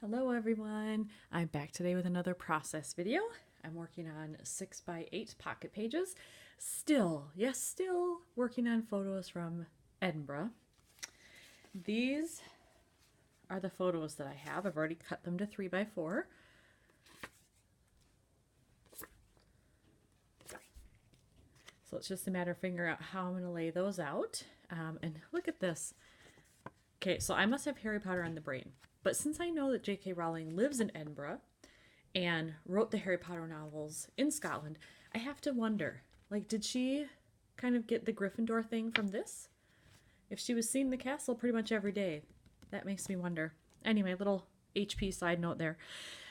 Hello everyone, I'm back today with another process video. I'm working on 6x8 pocket pages. Still working on photos from Edinburgh. These are the photos that I have. I've already cut them to 3x4. So it's just a matter of figuring out how I'm going to lay those out. And look at this. Okay, so I must have Harry Potter on the brain. But since I know that J.K. Rowling lives in Edinburgh and wrote the Harry Potter novels in Scotland, I have to wonder, like, did she kind of get the Gryffindor thing from this? If she was seeing the castle pretty much every day, that makes me wonder. Anyway, little HP side note there.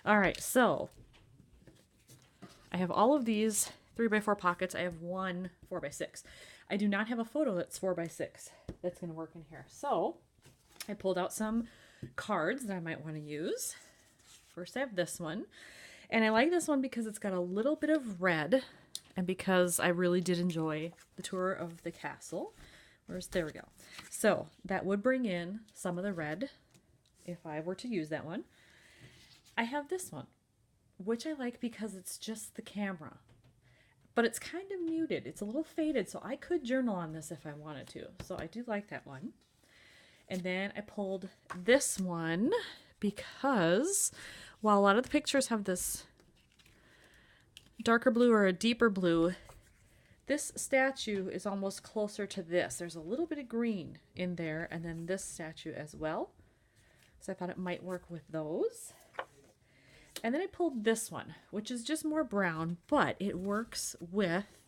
All right, so I have all of these 3x4 pockets. I have one 4x6. I do not have a photo that's 4x6 that's going to work in here. So I pulled out some cards that I might want to use. First I have this one, and I like this one because it's got a little bit of red, and because I really did enjoy the tour of the castle. There we go. So that would bring in some of the red if I were to use that one. I have this one, which I like because it's just the camera, but it's kind of muted. It's a little faded, so I could journal on this if I wanted to. So I do like that one. And then I pulled this one because while a lot of the pictures have this darker blue or a deeper blue, this statue is almost closer to this. There's a little bit of green in there, and then this statue as well. So I thought it might work with those. And then I pulled this one, which is just more brown, but it works with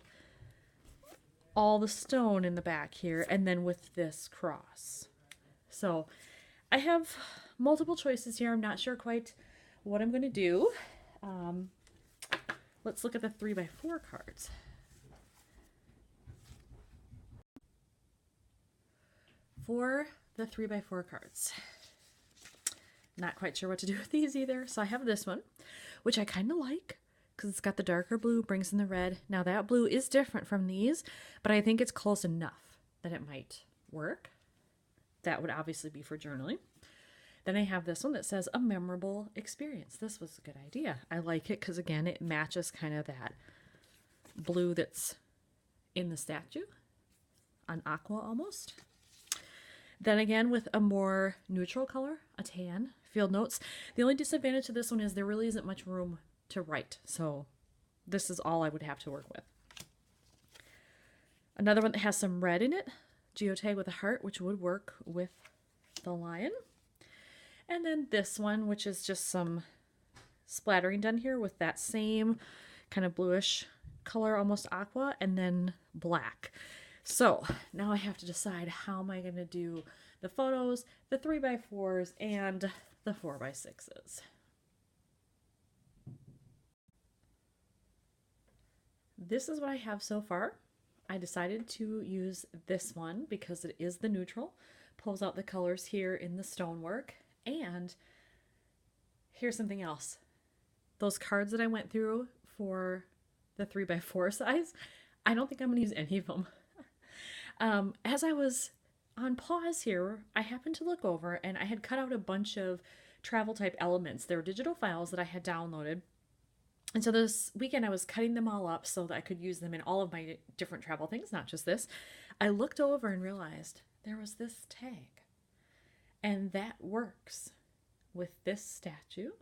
all the stone in the back here, and then with this cross. So I have multiple choices here. I'm not sure quite what I'm going to do. Let's look at the 3x4 cards. For the 3x4 cards, not quite sure what to do with these either. So I have this one, which I kind of like because it's got the darker blue, brings in the red. Now that blue is different from these, but I think it's close enough that it might work. That would obviously be for journaling. Then I have this one that says a memorable experience. This was a good idea. I like it because, again, it matches kind of that blue that's in the statue, on aqua almost. Then again, with a more neutral color, a tan, field notes. The only disadvantage to this one is there really isn't much room to write. So this is all I would have to work with. Another one that has some red in it. Geotag with a heart, which would work with the lion. And then this one, which is just some splattering done here with that same kind of bluish color, almost aqua, and then black. So now I have to decide how am I going to do the photos, the 3x4s, and the 4x6s. This is what I have so far. I decided to use this one because it is the neutral, pulls out the colors here in the stonework. And here's something else. Those cards that I went through for the 3x4 size, I don't think I'm going to use any of them. As I was on pause here, I happened to look over and I had cut out a bunch of travel type elements. They were digital files that I had downloaded. And so this weekend I was cutting them all up so that I could use them in all of my different travel things, not just this. I looked over and realized there was this tag. And that works with this statue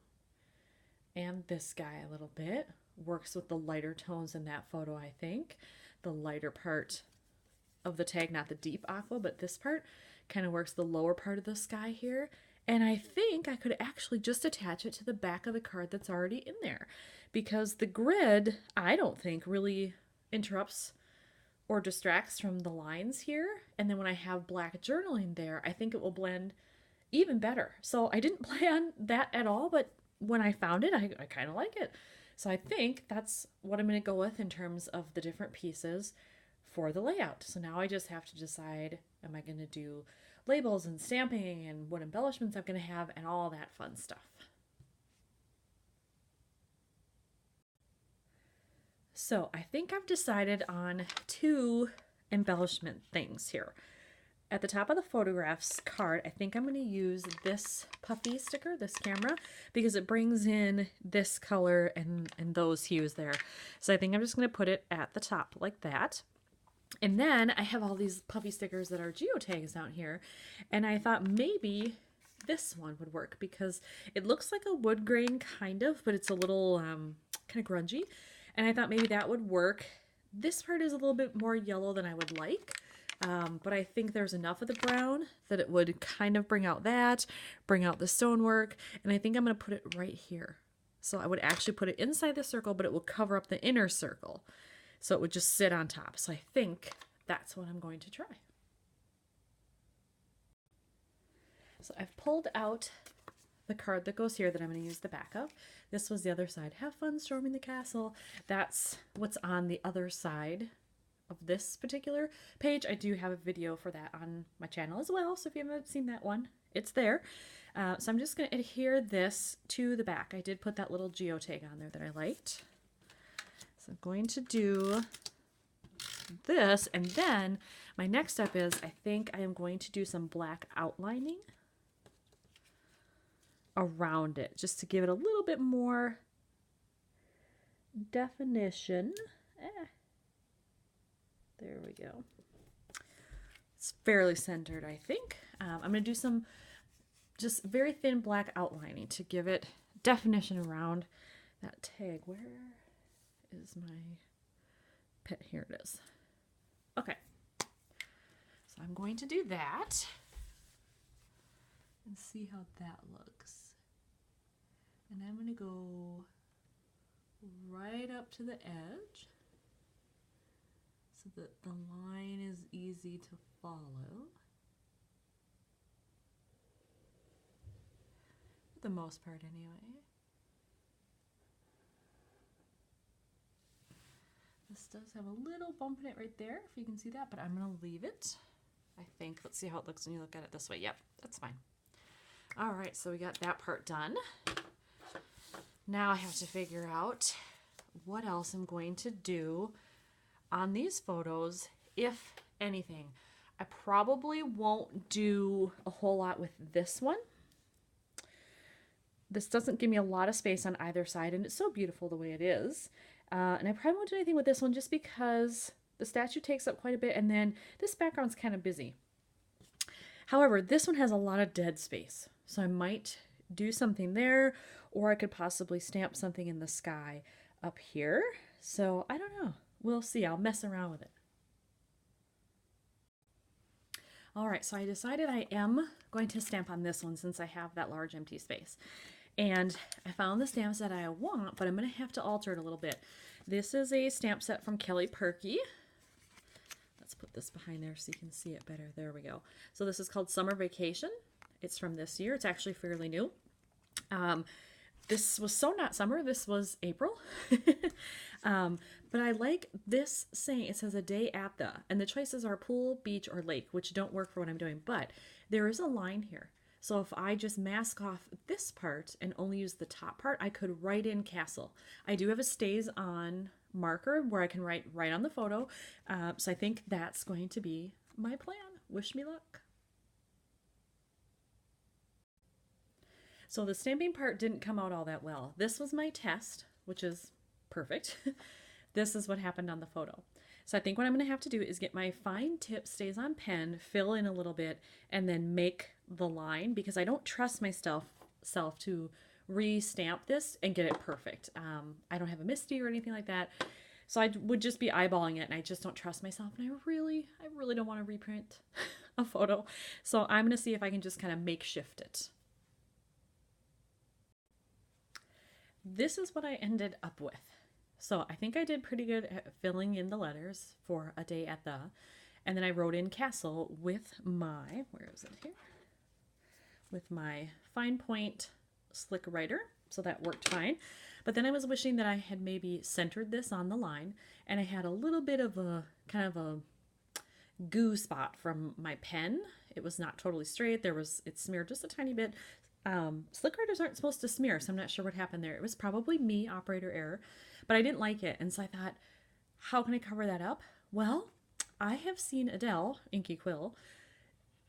and this guy a little bit. Works with the lighter tones in that photo, I think. The lighter part of the tag, not the deep aqua, but this part kind of works the lower part of the sky here. And I think I could actually just attach it to the back of the card that's already in there. Because the grid, I don't think, really interrupts or distracts from the lines here. And then when I have black journaling there, I think it will blend even better. So I didn't plan that at all, but when I found it, I kind of like it. So I think that's what I'm going to go with in terms of the different pieces for the layout. So now I just have to decide, am I going to do labels and stamping and what embellishments I'm going to have and all that fun stuff. So I think I've decided on two embellishment things here. at the top of the photographs card, I think I'm going to use this puffy sticker, this camera, because it brings in this color and those hues there. So I think I'm just going to put it at the top like that. And then I have all these puffy stickers that are geotags out here. And I thought maybe this one would work because it looks like a wood grain kind of, but it's a little kind of grungy. And I thought maybe that would work. This part is a little bit more yellow than I would like. But I think there's enough of the brown that it would kind of bring out the stonework, and I think I'm going to put it right here. So I would actually put it inside the circle, but it will cover up the inner circle. So it would just sit on top. So I think that's what I'm going to try. So I've pulled out the card that goes here that I'm going to use the back of. This was the other side. Have fun storming the castle. That's what's on the other side of this particular page. I do have a video for that on my channel as well, so if you haven't seen that one, it's there. So I'm just going to adhere this to the back. I did put that little geotag on there that I liked. So I'm going to do this, and then my next step is I think I am going to do some black outlining around it just to give it a little bit more definition. There we go. It's fairly centered, I think. I'm going to do some just very thin black outlining to give it definition around that tag. Where is my pet? Here it is. Okay. So I'm going to do that and see how that looks. And I'm going to go right up to the edge, so that the line is easy to follow. For the most part, anyway. This does have a little bump in it right there, if you can see that, but I'm going to leave it. I think. Let's see how it looks when you look at it this way. Yep, that's fine. All right, so we got that part done. Now I have to figure out what else I'm going to do on these photos, if anything. I probably won't do a whole lot with this one. This doesn't give me a lot of space on either side, and it's so beautiful the way it is. And I probably won't do anything with this one just because the statue takes up quite a bit, and then this background's kind of busy. However, this one has a lot of dead space, so I might do something there, or I could possibly stamp something in the sky up here. So I don't know. We'll see. I'll mess around with it. All right, so I decided I am going to stamp on this one since I have that large empty space. And I found the stamps that I want, but I'm going to have to alter it a little bit. This is a stamp set from Kelly Perky. Let's put this behind there so you can see it better. There we go. So this is called Summer Vacation. It's from this year. It's actually fairly new. This was so not summer. This was April. But I like this saying. It says a day at the, and the choices are pool, beach, or lake, which don't work for what I'm doing. But there is a line here. So if I just mask off this part and only use the top part, I could write in castle. I do have a stays on marker where I can write right on the photo. So I think that's going to be my plan. Wish me luck. So the stamping part didn't come out all that well. This was my test, which is perfect. This is what happened on the photo. So I think what I'm going to have to do is get my fine tip stays on pen, fill in a little bit, and then make the line, because I don't trust myself to re-stamp this and get it perfect. I don't have a MISTI or anything like that. So I would just be eyeballing it, and I just don't trust myself, and I really don't want to reprint a photo. So I'm going to see if I can just kind of makeshift it. This is what I ended up with. So I think I did pretty good at filling in the letters for a day at the, and then I wrote in castle with my, where is it here? With my fine point slick writer. So that worked fine. But then I was wishing that I had maybe centered this on the line, and I had a little bit of a kind of a goo spot from my pen. It was not totally straight. It smeared just a tiny bit. Slick writers aren't supposed to smear, so I'm not sure what happened there. It was probably me, operator error, but I didn't like it. And so I thought, how can I cover that up? Well, I have seen Adele, Inky Quill,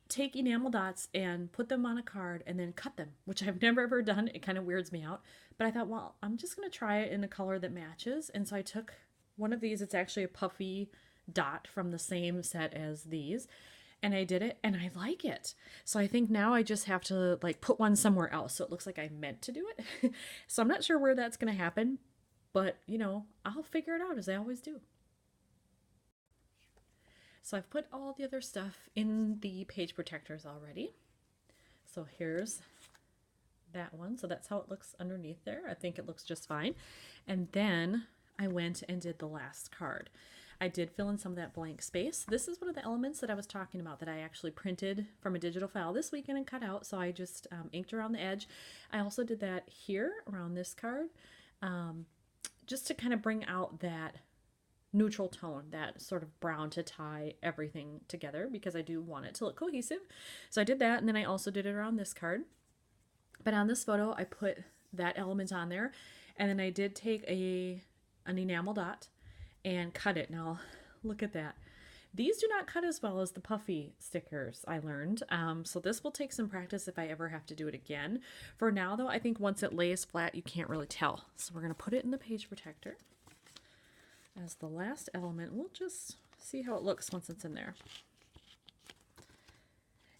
take enamel dots and put them on a card and then cut them, which I've never ever done. It kind of weirds me out. But I thought, well, I'm just going to try it in a color that matches. And so I took one of these. It's actually a puffy dot from the same set as these. And I did it and I like it. So I think now I just have to like put one somewhere else. So it looks like I meant to do it. So I'm not sure where that's going to happen, but you know, I'll figure it out as I always do. So I've put all the other stuff in the page protectors already. So here's that one. So that's how it looks underneath there. I think it looks just fine. And then I went and did the last card. I did fill in some of that blank space. This is one of the elements that I was talking about that I actually printed from a digital file this weekend and cut out. So I just inked around the edge. I also did that here around this card just to kind of bring out that neutral tone, that sort of brown to tie everything together because I do want it to look cohesive. So I did that, and then I also did it around this card. But on this photo, I put that element on there, and then I did take an enamel dot and cut it. Now, look at that. These do not cut as well as the puffy stickers, I learned. So this will take some practice if I ever have to do it again. For now, though, I think once it lays flat, you can't really tell. So we're going to put it in the page protector as the last element. We'll just see how it looks once it's in there.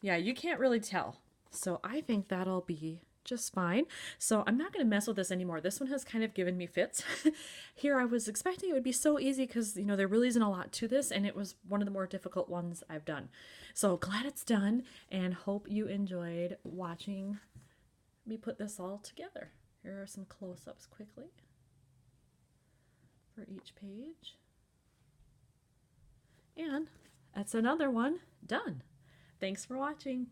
Yeah, you can't really tell. So I think that'll be just fine. So I'm not going to mess with this anymore. This one has kind of given me fits. Here I was expecting it would be so easy because, you know, there really isn't a lot to this, and it was one of the more difficult ones I've done. So glad it's done, and hope you enjoyed watching me put this all together. Here are some close-ups quickly for each page. And that's another one done. Thanks for watching.